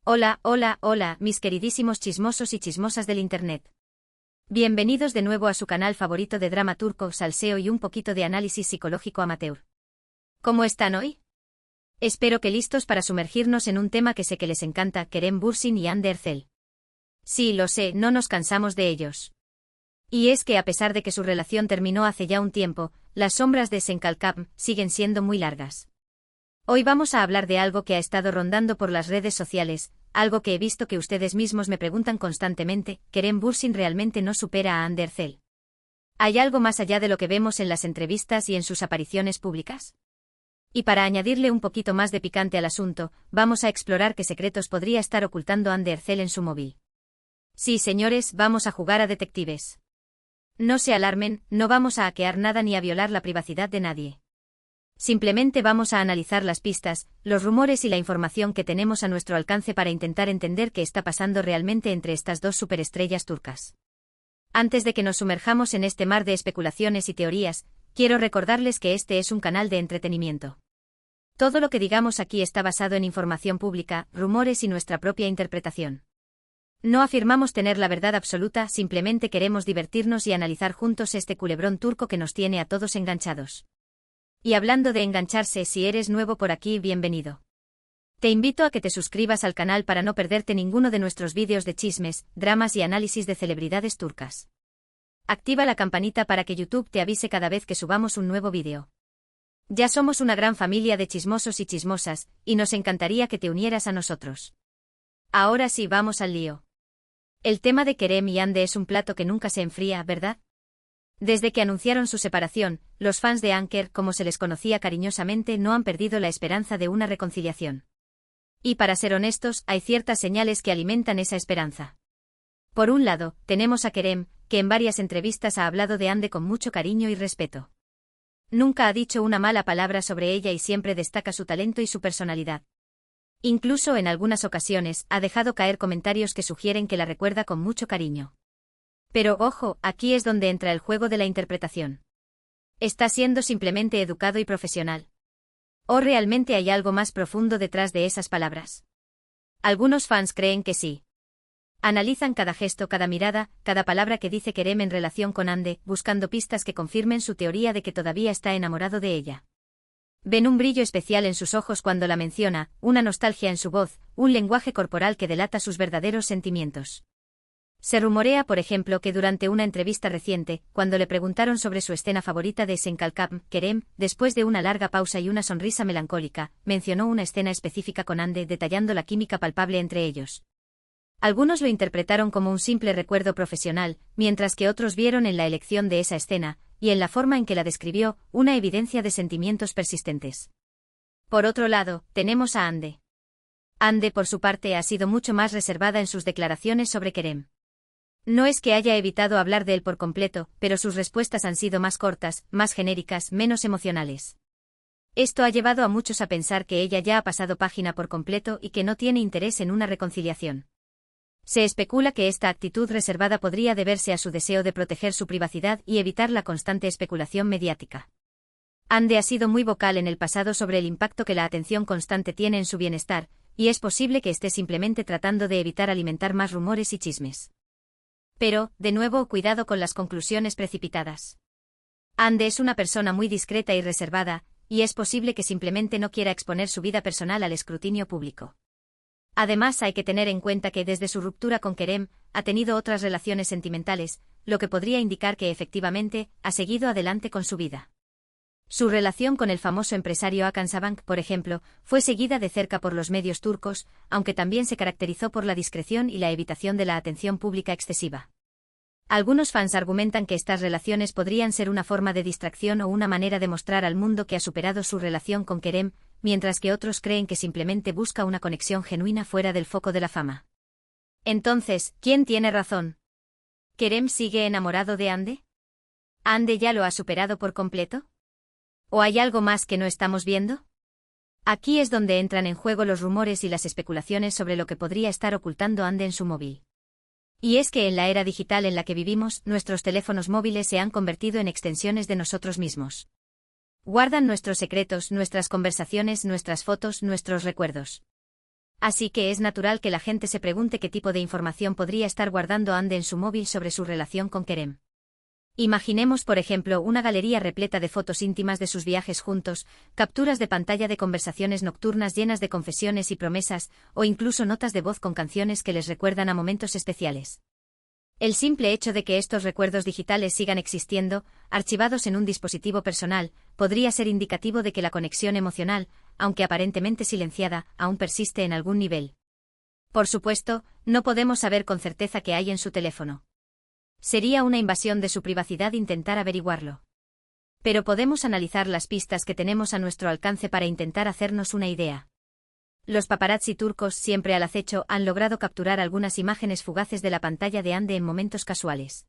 Hola, hola, hola, mis queridísimos chismosos y chismosas del Internet. Bienvenidos de nuevo a su canal favorito de drama turco, salseo y un poquito de análisis psicológico amateur. ¿Cómo están hoy? Espero que listos para sumergirnos en un tema que sé que les encanta, Kerem Bürsin y Hande Erçel. Sí, lo sé, no nos cansamos de ellos. Y es que a pesar de que su relación terminó hace ya un tiempo, las sombras de Senkalkam siguen siendo muy largas. Hoy vamos a hablar de algo que ha estado rondando por las redes sociales, algo que he visto que ustedes mismos me preguntan constantemente: ¿Kerem Bürsin realmente no supera a Hande Erçel? ¿Hay algo más allá de lo que vemos en las entrevistas y en sus apariciones públicas? Y para añadirle un poquito más de picante al asunto, vamos a explorar qué secretos podría estar ocultando Hande Erçel en su móvil. Sí, señores, vamos a jugar a detectives. No se alarmen, no vamos a hackear nada ni a violar la privacidad de nadie. Simplemente vamos a analizar las pistas, los rumores y la información que tenemos a nuestro alcance para intentar entender qué está pasando realmente entre estas dos superestrellas turcas. Antes de que nos sumerjamos en este mar de especulaciones y teorías, quiero recordarles que este es un canal de entretenimiento. Todo lo que digamos aquí está basado en información pública, rumores y nuestra propia interpretación. No afirmamos tener la verdad absoluta, simplemente queremos divertirnos y analizar juntos este culebrón turco que nos tiene a todos enganchados. Y hablando de engancharse, si eres nuevo por aquí, bienvenido. Te invito a que te suscribas al canal para no perderte ninguno de nuestros vídeos de chismes, dramas y análisis de celebridades turcas. Activa la campanita para que YouTube te avise cada vez que subamos un nuevo vídeo. Ya somos una gran familia de chismosos y chismosas, y nos encantaría que te unieras a nosotros. Ahora sí, vamos al lío. El tema de Kerem y Hande es un plato que nunca se enfría, ¿verdad? Desde que anunciaron su separación, los fans de Anker, como se les conocía cariñosamente, no han perdido la esperanza de una reconciliación. Y para ser honestos, hay ciertas señales que alimentan esa esperanza. Por un lado, tenemos a Kerem, que en varias entrevistas ha hablado de Hande con mucho cariño y respeto. Nunca ha dicho una mala palabra sobre ella y siempre destaca su talento y su personalidad. Incluso en algunas ocasiones ha dejado caer comentarios que sugieren que la recuerda con mucho cariño. Pero ojo, aquí es donde entra el juego de la interpretación. ¿Está siendo simplemente educado y profesional? ¿O realmente hay algo más profundo detrás de esas palabras? Algunos fans creen que sí. Analizan cada gesto, cada mirada, cada palabra que dice Kerem en relación con Hande, buscando pistas que confirmen su teoría de que todavía está enamorado de ella. Ven un brillo especial en sus ojos cuando la menciona, una nostalgia en su voz, un lenguaje corporal que delata sus verdaderos sentimientos. Se rumorea, por ejemplo, que durante una entrevista reciente, cuando le preguntaron sobre su escena favorita de Senkalkam, Kerem, después de una larga pausa y una sonrisa melancólica, mencionó una escena específica con Hande, detallando la química palpable entre ellos. Algunos lo interpretaron como un simple recuerdo profesional, mientras que otros vieron en la elección de esa escena, y en la forma en que la describió, una evidencia de sentimientos persistentes. Por otro lado, tenemos a Hande. Hande, por su parte, ha sido mucho más reservada en sus declaraciones sobre Kerem. No es que haya evitado hablar de él por completo, pero sus respuestas han sido más cortas, más genéricas, menos emocionales. Esto ha llevado a muchos a pensar que ella ya ha pasado página por completo y que no tiene interés en una reconciliación. Se especula que esta actitud reservada podría deberse a su deseo de proteger su privacidad y evitar la constante especulación mediática. Hande ha sido muy vocal en el pasado sobre el impacto que la atención constante tiene en su bienestar, y es posible que esté simplemente tratando de evitar alimentar más rumores y chismes. Pero, de nuevo, cuidado con las conclusiones precipitadas. Hande es una persona muy discreta y reservada, y es posible que simplemente no quiera exponer su vida personal al escrutinio público. Además, hay que tener en cuenta que desde su ruptura con Kerem, ha tenido otras relaciones sentimentales, lo que podría indicar que efectivamente, ha seguido adelante con su vida. Su relación con el famoso empresario Hakan Sabank, por ejemplo, fue seguida de cerca por los medios turcos, aunque también se caracterizó por la discreción y la evitación de la atención pública excesiva. Algunos fans argumentan que estas relaciones podrían ser una forma de distracción o una manera de mostrar al mundo que ha superado su relación con Kerem, mientras que otros creen que simplemente busca una conexión genuina fuera del foco de la fama. Entonces, ¿quién tiene razón? ¿Kerem sigue enamorado de Hande? ¿Hande ya lo ha superado por completo? ¿O hay algo más que no estamos viendo? Aquí es donde entran en juego los rumores y las especulaciones sobre lo que podría estar ocultando Hande en su móvil. Y es que en la era digital en la que vivimos, nuestros teléfonos móviles se han convertido en extensiones de nosotros mismos. Guardan nuestros secretos, nuestras conversaciones, nuestras fotos, nuestros recuerdos. Así que es natural que la gente se pregunte qué tipo de información podría estar guardando Ande en su móvil sobre su relación con Kerem. Imaginemos, por ejemplo, una galería repleta de fotos íntimas de sus viajes juntos, capturas de pantalla de conversaciones nocturnas llenas de confesiones y promesas, o incluso notas de voz con canciones que les recuerdan a momentos especiales. El simple hecho de que estos recuerdos digitales sigan existiendo, archivados en un dispositivo personal, podría ser indicativo de que la conexión emocional, aunque aparentemente silenciada, aún persiste en algún nivel. Por supuesto, no podemos saber con certeza qué hay en su teléfono. Sería una invasión de su privacidad intentar averiguarlo. Pero podemos analizar las pistas que tenemos a nuestro alcance para intentar hacernos una idea. Los paparazzi turcos, siempre al acecho, han logrado capturar algunas imágenes fugaces de la pantalla de Ande en momentos casuales.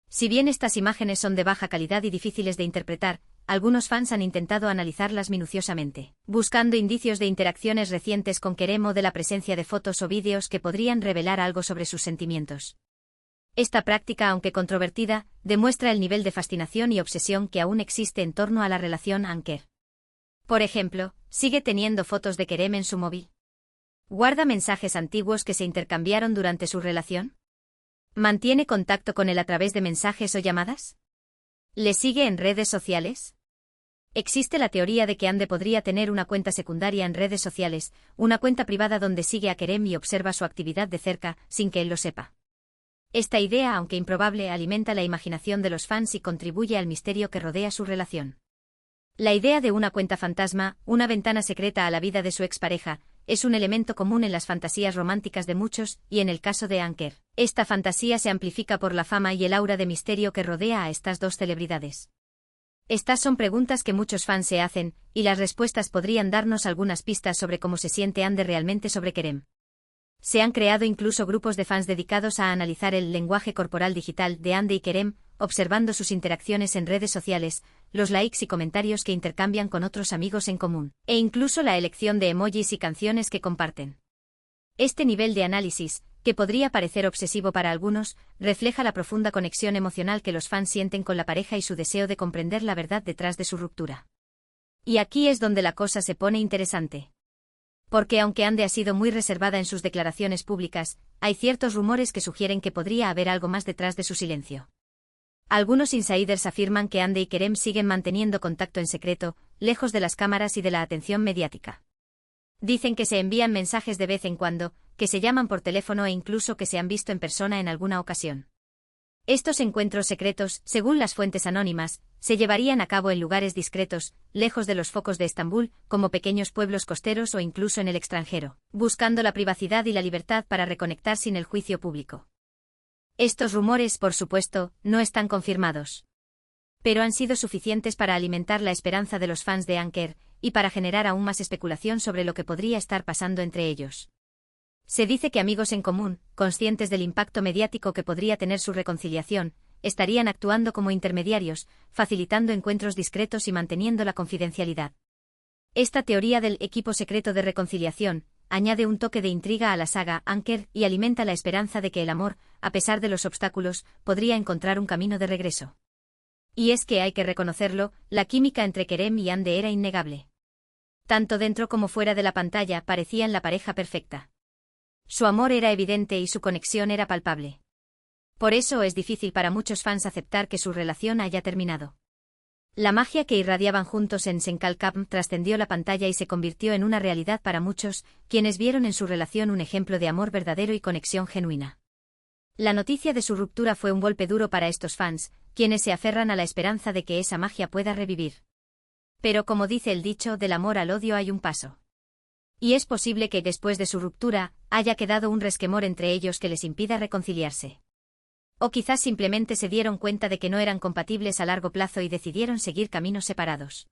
Si bien estas imágenes son de baja calidad y difíciles de interpretar, algunos fans han intentado analizarlas minuciosamente, buscando indicios de interacciones recientes con Kerem o de la presencia de fotos o vídeos que podrían revelar algo sobre sus sentimientos. Esta práctica, aunque controvertida, demuestra el nivel de fascinación y obsesión que aún existe en torno a la relación Anker. Por ejemplo, ¿sigue teniendo fotos de Kerem en su móvil? ¿Guarda mensajes antiguos que se intercambiaron durante su relación? ¿Mantiene contacto con él a través de mensajes o llamadas? ¿Le sigue en redes sociales? Existe la teoría de que Ande podría tener una cuenta secundaria en redes sociales, una cuenta privada donde sigue a Kerem y observa su actividad de cerca, sin que él lo sepa. Esta idea, aunque improbable, alimenta la imaginación de los fans y contribuye al misterio que rodea su relación. La idea de una cuenta fantasma, una ventana secreta a la vida de su expareja, es un elemento común en las fantasías románticas de muchos, y en el caso de Anker, esta fantasía se amplifica por la fama y el aura de misterio que rodea a estas dos celebridades. Estas son preguntas que muchos fans se hacen, y las respuestas podrían darnos algunas pistas sobre cómo se siente Ande realmente sobre Kerem. Se han creado incluso grupos de fans dedicados a analizar el lenguaje corporal digital de Ande y Kerem, observando sus interacciones en redes sociales, los likes y comentarios que intercambian con otros amigos en común, e incluso la elección de emojis y canciones que comparten. Este nivel de análisis, que podría parecer obsesivo para algunos, refleja la profunda conexión emocional que los fans sienten con la pareja y su deseo de comprender la verdad detrás de su ruptura. Y aquí es donde la cosa se pone interesante. Porque aunque Ande ha sido muy reservada en sus declaraciones públicas, hay ciertos rumores que sugieren que podría haber algo más detrás de su silencio. Algunos insiders afirman que Ande y Kerem siguen manteniendo contacto en secreto, lejos de las cámaras y de la atención mediática. Dicen que se envían mensajes de vez en cuando, que se llaman por teléfono e incluso que se han visto en persona en alguna ocasión. Estos encuentros secretos, según las fuentes anónimas, se llevarían a cabo en lugares discretos, lejos de los focos de Estambul, como pequeños pueblos costeros o incluso en el extranjero, buscando la privacidad y la libertad para reconectar sin el juicio público. Estos rumores, por supuesto, no están confirmados. Pero han sido suficientes para alimentar la esperanza de los fans de Anker, y para generar aún más especulación sobre lo que podría estar pasando entre ellos. Se dice que amigos en común, conscientes del impacto mediático que podría tener su reconciliación, estarían actuando como intermediarios, facilitando encuentros discretos y manteniendo la confidencialidad. Esta teoría del equipo secreto de reconciliación añade un toque de intriga a la saga Anker y alimenta la esperanza de que el amor, a pesar de los obstáculos, podría encontrar un camino de regreso. Y es que hay que reconocerlo, la química entre Kerem y Ande era innegable. Tanto dentro como fuera de la pantalla parecían la pareja perfecta. Su amor era evidente y su conexión era palpable. Por eso es difícil para muchos fans aceptar que su relación haya terminado. La magia que irradiaban juntos en Senkalkam trascendió la pantalla y se convirtió en una realidad para muchos, quienes vieron en su relación un ejemplo de amor verdadero y conexión genuina. La noticia de su ruptura fue un golpe duro para estos fans, quienes se aferran a la esperanza de que esa magia pueda revivir. Pero como dice el dicho, del amor al odio hay un paso. Y es posible que después de su ruptura, haya quedado un resquemor entre ellos que les impida reconciliarse. O quizás simplemente se dieron cuenta de que no eran compatibles a largo plazo y decidieron seguir caminos separados.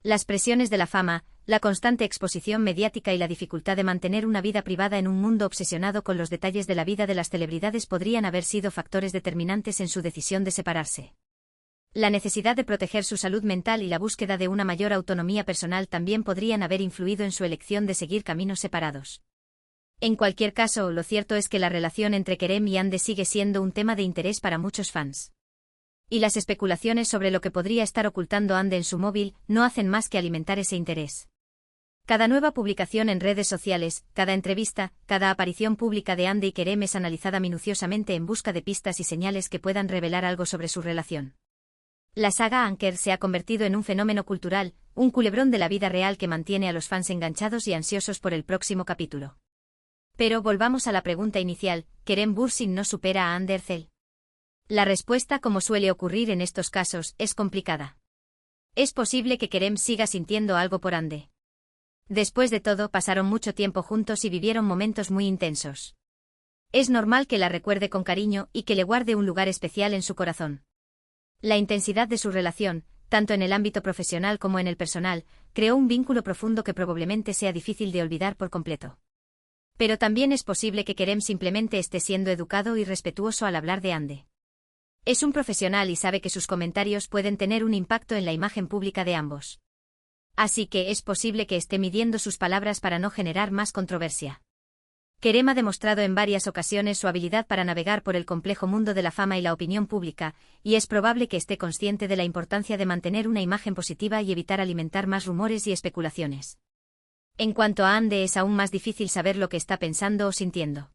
Las presiones de la fama, la constante exposición mediática y la dificultad de mantener una vida privada en un mundo obsesionado con los detalles de la vida de las celebridades podrían haber sido factores determinantes en su decisión de separarse. La necesidad de proteger su salud mental y la búsqueda de una mayor autonomía personal también podrían haber influido en su elección de seguir caminos separados. En cualquier caso, lo cierto es que la relación entre Kerem y Ande sigue siendo un tema de interés para muchos fans. Y las especulaciones sobre lo que podría estar ocultando Ande en su móvil no hacen más que alimentar ese interés. Cada nueva publicación en redes sociales, cada entrevista, cada aparición pública de Ande y Kerem es analizada minuciosamente en busca de pistas y señales que puedan revelar algo sobre su relación. La saga Anker se ha convertido en un fenómeno cultural, un culebrón de la vida real que mantiene a los fans enganchados y ansiosos por el próximo capítulo. Pero volvamos a la pregunta inicial, ¿Kerem Bürsin no supera a Hande Erçel? La respuesta, como suele ocurrir en estos casos, es complicada. Es posible que Kerem siga sintiendo algo por Hande. Después de todo, pasaron mucho tiempo juntos y vivieron momentos muy intensos. Es normal que la recuerde con cariño y que le guarde un lugar especial en su corazón. La intensidad de su relación, tanto en el ámbito profesional como en el personal, creó un vínculo profundo que probablemente sea difícil de olvidar por completo. Pero también es posible que Kerem simplemente esté siendo educado y respetuoso al hablar de Hande. Es un profesional y sabe que sus comentarios pueden tener un impacto en la imagen pública de ambos. Así que es posible que esté midiendo sus palabras para no generar más controversia. Kerem ha demostrado en varias ocasiones su habilidad para navegar por el complejo mundo de la fama y la opinión pública, y es probable que esté consciente de la importancia de mantener una imagen positiva y evitar alimentar más rumores y especulaciones. En cuanto a Hande, es aún más difícil saber lo que está pensando o sintiendo.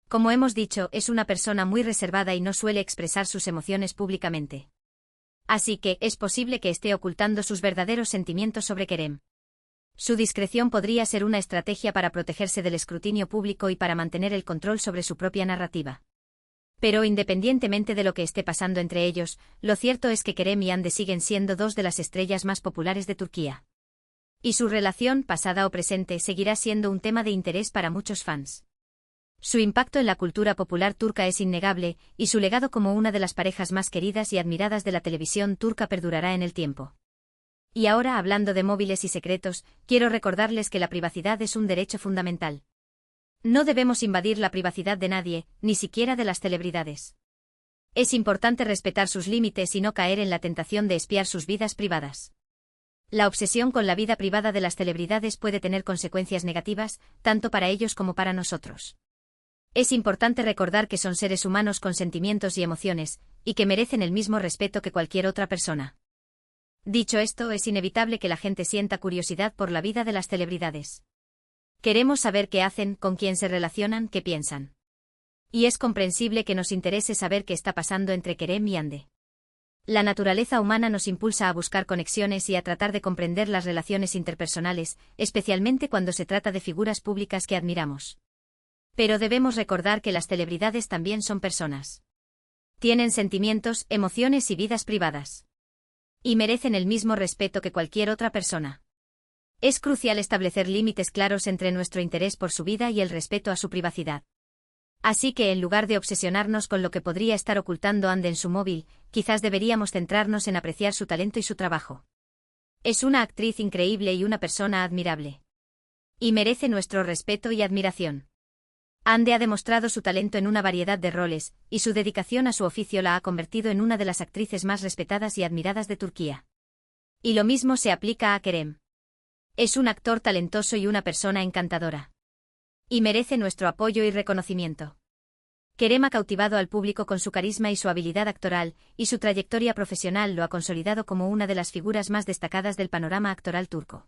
Como hemos dicho, es una persona muy reservada y no suele expresar sus emociones públicamente. Así que es posible que esté ocultando sus verdaderos sentimientos sobre Kerem. Su discreción podría ser una estrategia para protegerse del escrutinio público y para mantener el control sobre su propia narrativa. Pero independientemente de lo que esté pasando entre ellos, lo cierto es que Kerem y Hande siguen siendo dos de las estrellas más populares de Turquía. Y su relación, pasada o presente, seguirá siendo un tema de interés para muchos fans. Su impacto en la cultura popular turca es innegable, y su legado como una de las parejas más queridas y admiradas de la televisión turca perdurará en el tiempo. Y ahora, hablando de móviles y secretos, quiero recordarles que la privacidad es un derecho fundamental. No debemos invadir la privacidad de nadie, ni siquiera de las celebridades. Es importante respetar sus límites y no caer en la tentación de espiar sus vidas privadas. La obsesión con la vida privada de las celebridades puede tener consecuencias negativas, tanto para ellos como para nosotros. Es importante recordar que son seres humanos con sentimientos y emociones, y que merecen el mismo respeto que cualquier otra persona. Dicho esto, es inevitable que la gente sienta curiosidad por la vida de las celebridades. Queremos saber qué hacen, con quién se relacionan, qué piensan. Y es comprensible que nos interese saber qué está pasando entre Kerem y Hande. La naturaleza humana nos impulsa a buscar conexiones y a tratar de comprender las relaciones interpersonales, especialmente cuando se trata de figuras públicas que admiramos. Pero debemos recordar que las celebridades también son personas. Tienen sentimientos, emociones y vidas privadas. Y merecen el mismo respeto que cualquier otra persona. Es crucial establecer límites claros entre nuestro interés por su vida y el respeto a su privacidad. Así que en lugar de obsesionarnos con lo que podría estar ocultando Hande en su móvil, quizás deberíamos centrarnos en apreciar su talento y su trabajo. Es una actriz increíble y una persona admirable. Y merece nuestro respeto y admiración. Hande ha demostrado su talento en una variedad de roles, y su dedicación a su oficio la ha convertido en una de las actrices más respetadas y admiradas de Turquía. Y lo mismo se aplica a Kerem. Es un actor talentoso y una persona encantadora. Y merece nuestro apoyo y reconocimiento. Kerem ha cautivado al público con su carisma y su habilidad actoral, y su trayectoria profesional lo ha consolidado como una de las figuras más destacadas del panorama actoral turco.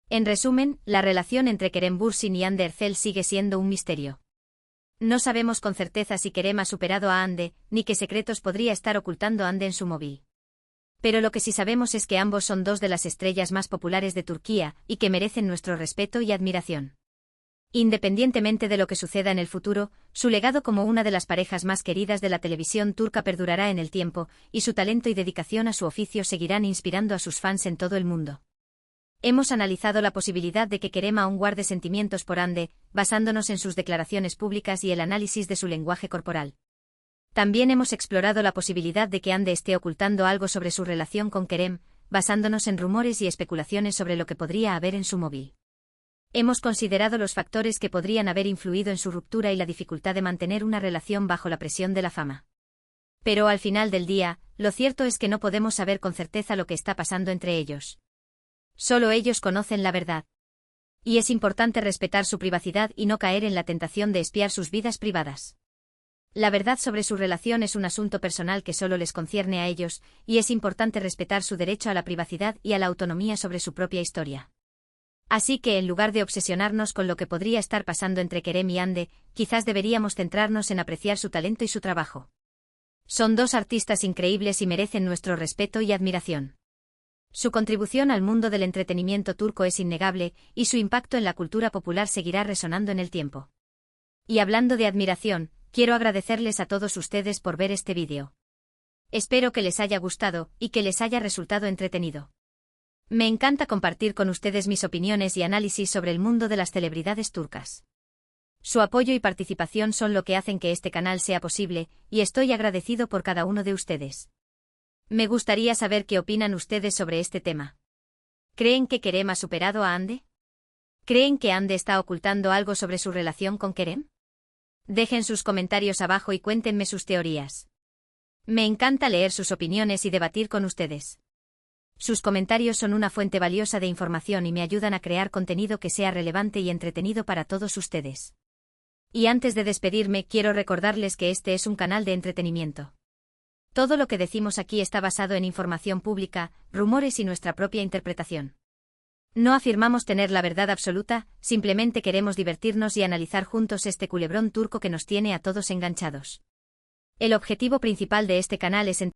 En resumen, la relación entre Kerem Bürsin y Hande Erçel sigue siendo un misterio. No sabemos con certeza si Kerem ha superado a Hande, ni qué secretos podría estar ocultando Hande en su móvil. Pero lo que sí sabemos es que ambos son dos de las estrellas más populares de Turquía, y que merecen nuestro respeto y admiración. Independientemente de lo que suceda en el futuro, su legado como una de las parejas más queridas de la televisión turca perdurará en el tiempo, y su talento y dedicación a su oficio seguirán inspirando a sus fans en todo el mundo. Hemos analizado la posibilidad de que Kerem aún guarde sentimientos por Hande, basándonos en sus declaraciones públicas y el análisis de su lenguaje corporal. También hemos explorado la posibilidad de que Hande esté ocultando algo sobre su relación con Kerem, basándonos en rumores y especulaciones sobre lo que podría haber en su móvil. Hemos considerado los factores que podrían haber influido en su ruptura y la dificultad de mantener una relación bajo la presión de la fama. Pero al final del día, lo cierto es que no podemos saber con certeza lo que está pasando entre ellos. Solo ellos conocen la verdad. Y es importante respetar su privacidad y no caer en la tentación de espiar sus vidas privadas. La verdad sobre su relación es un asunto personal que solo les concierne a ellos, y es importante respetar su derecho a la privacidad y a la autonomía sobre su propia historia. Así que en lugar de obsesionarnos con lo que podría estar pasando entre Kerem y Hande, quizás deberíamos centrarnos en apreciar su talento y su trabajo. Son dos artistas increíbles y merecen nuestro respeto y admiración. Su contribución al mundo del entretenimiento turco es innegable, y su impacto en la cultura popular seguirá resonando en el tiempo. Y hablando de admiración, quiero agradecerles a todos ustedes por ver este vídeo. Espero que les haya gustado, y que les haya resultado entretenido. Me encanta compartir con ustedes mis opiniones y análisis sobre el mundo de las celebridades turcas. Su apoyo y participación son lo que hacen que este canal sea posible, y estoy agradecido por cada uno de ustedes. Me gustaría saber qué opinan ustedes sobre este tema. ¿Creen que Kerem ha superado a Hande? ¿Creen que Hande está ocultando algo sobre su relación con Kerem? Dejen sus comentarios abajo y cuéntenme sus teorías. Me encanta leer sus opiniones y debatir con ustedes. Sus comentarios son una fuente valiosa de información y me ayudan a crear contenido que sea relevante y entretenido para todos ustedes. Y antes de despedirme, quiero recordarles que este es un canal de entretenimiento. Todo lo que decimos aquí está basado en información pública, rumores y nuestra propia interpretación. No afirmamos tener la verdad absoluta, simplemente queremos divertirnos y analizar juntos este culebrón turco que nos tiene a todos enganchados. El objetivo principal de este canal es